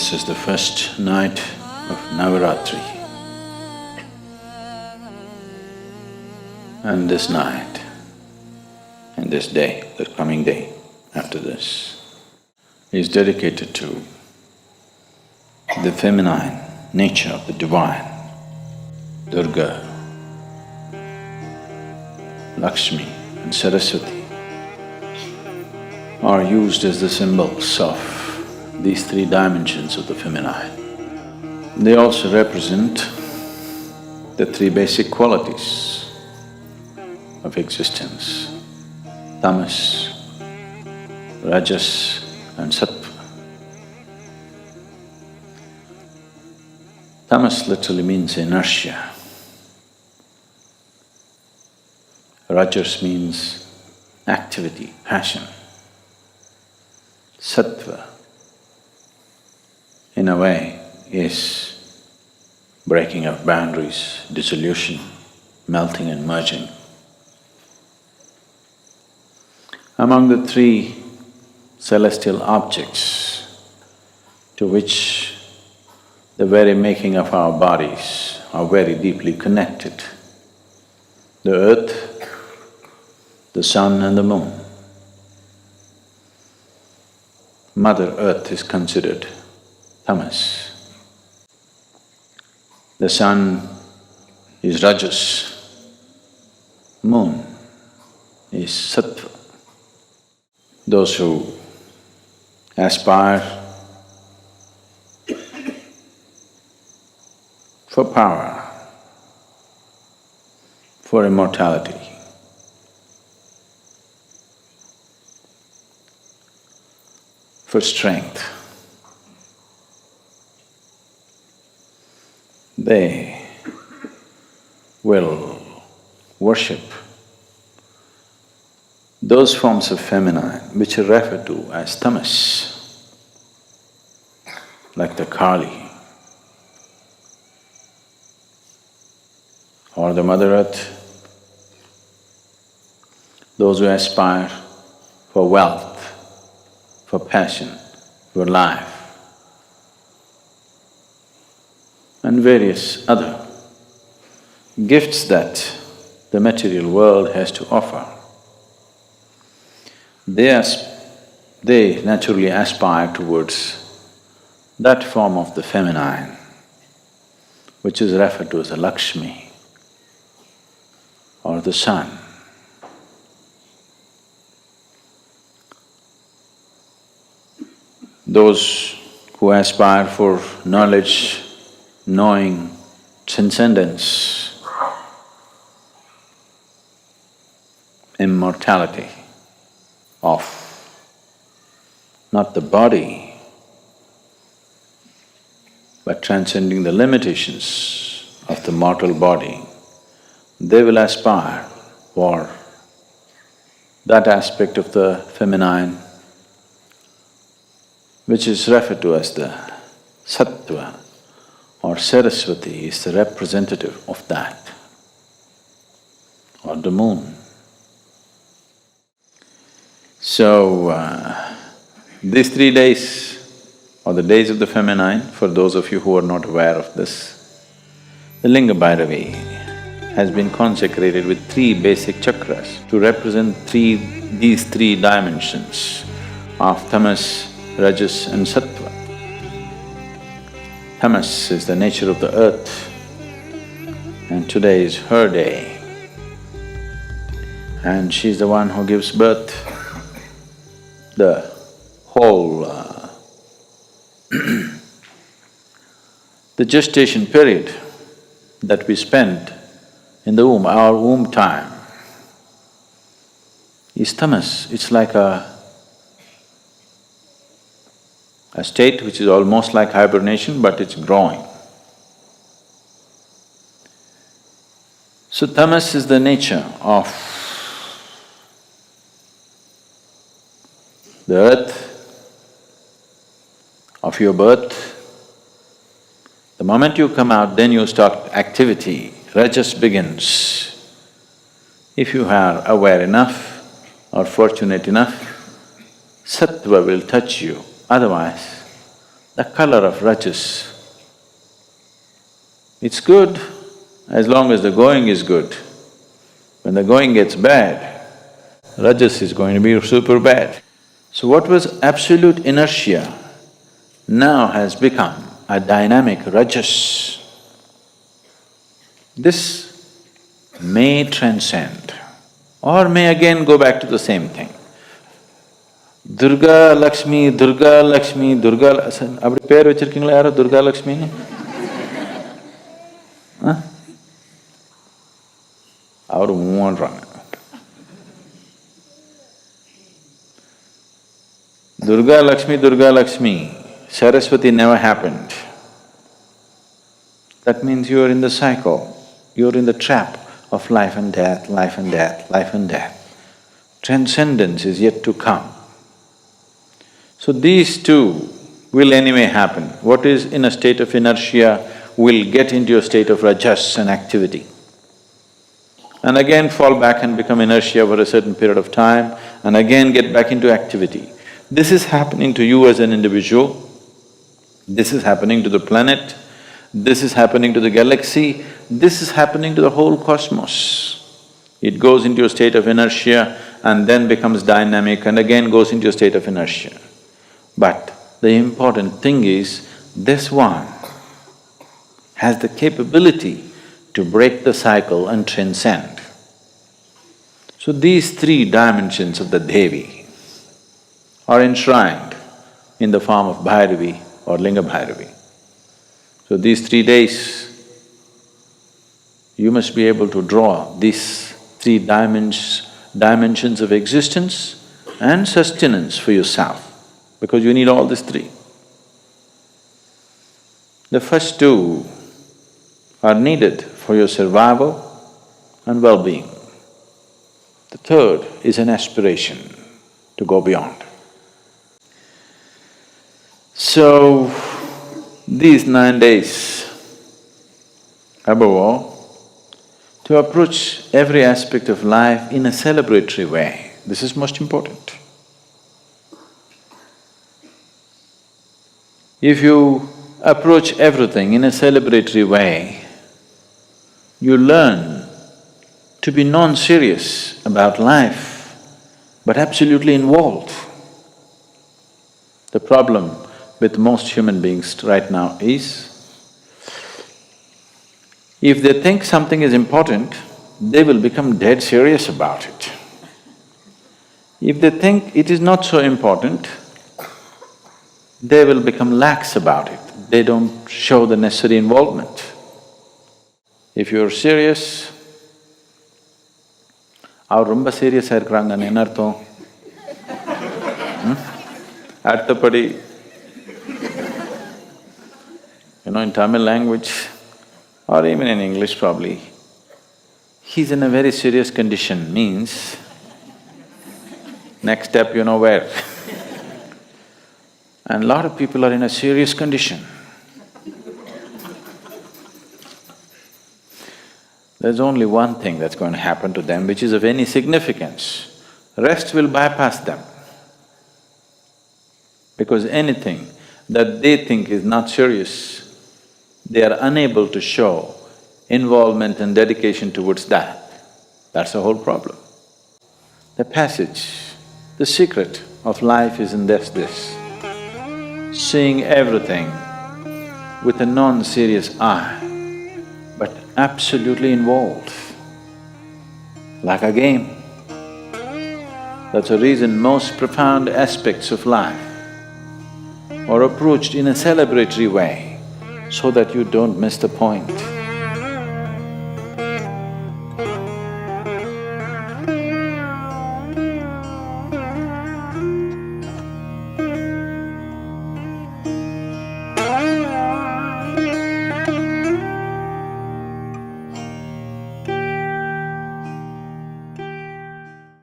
This is the first night of Navaratri. And this night and this day, the coming day after this, is dedicated to the feminine nature of the divine. Durga, Lakshmi and Saraswati are used as the symbols of these three dimensions of the feminine. They also represent the three basic qualities of existence: tamas, rajas and sattva. Tamas literally means inertia. Rajas means activity, passion. Sattva, in a way, is breaking of boundaries, dissolution, melting and merging. Among the three celestial objects to which the very making of our bodies are very deeply connected, the earth, the sun and the moon. Mother Earth is considered tamas. The sun is rajas, moon is sattva. Those who aspire for power, for immortality, for strength, they will worship those forms of feminine which are referred to as tamas, like the Kali or the Mother Earth. Those who aspire for wealth, for passion, for life, and various other gifts that the material world has to offer. They naturally aspire towards that form of the feminine, which is referred to as the Lakshmi or the sun. Those who aspire for knowledge, knowing, transcendence, immortality of not the body, but transcending the limitations of the mortal body, they will aspire for that aspect of the feminine which is referred to as the sattva, or Saraswati is the representative of that, or the moon. So, these 3 days, or the days of the feminine, for those of you who are not aware of this, the Linga Bhairavi has been consecrated with 3 basic chakras to represent these three dimensions of tamas, rajas and sattva. Tamas is the nature of the earth, and today is her day. And she's the one who gives birth. The whole the gestation period that we spend in the womb, our womb time, is tamas. It's like a state which is almost like hibernation, but it's growing. So tamas is the nature of the earth, of your birth. The moment you come out, then you start activity, rajas begins. If you are aware enough or fortunate enough, sattva will touch you, otherwise the color of rajas. It's good as long as the going is good. When the going gets bad, rajas is going to be super bad. So what was absolute inertia now has become a dynamic rajas. This may transcend or may again go back to the same thing. Durga Lakshmi, Durga Lakshmi, Durga… அப்படி பேர் வச்சிருக்கீங்களா யாரோ Durga Lakshmi? அவரு மூன்றாங்க. Durga Lakshmi, Saraswati never happened. That means you are in the cycle, you are in the trap of life and death, life and death, life and death. Transcendence is yet to come. So these two will anyway happen. What is in a state of inertia will get into a state of rajas and activity, and again fall back and become inertia for a certain period of time, and again get back into activity. This is happening to you as an individual, this is happening to the planet, this is happening to the galaxy, this is happening to the whole cosmos. It goes into a state of inertia and then becomes dynamic and again goes into a state of inertia. But the important thing is, this one has the capability to break the cycle and transcend. So these three dimensions of the Devi are enshrined in the form of Bhairavi or Linga Bhairavi. So these 3 days, you must be able to draw these three dimensions of existence and sustenance for yourself, because you need all these three. The first two are needed for your survival and well-being. The third is an aspiration to go beyond. So, these 9 days, above all, to approach every aspect of life in a celebratory way, this is most important. If you approach everything in a celebratory way, you learn to be non-serious about life, but absolutely involved. The problem with most human beings right now is, if they think something is important, they will become dead serious about it. If they think it is not so important, they will become lax about it. They don't show the necessary involvement. If you're serious, அவர் ரொம்ப சீரியஸாக இருக்கிறாங்கன்னு என்ன அர்த்தம்? அடுத்தபடி, in Tamil language or even in English probably, he's in a very serious condition means next step you know where. And a lot of people are in a serious condition. There's only one thing that's going to happen to them which is of any significance. Rest will bypass them. Because anything that they think is not serious, they are unable to show involvement and dedication towards that. That's the whole problem. The passage, the secret of life is in this: seeing everything with a non-serious eye, but absolutely involved, like a game. That's the reason most profound aspects of life are approached in a celebratory way, so that you don't miss the point.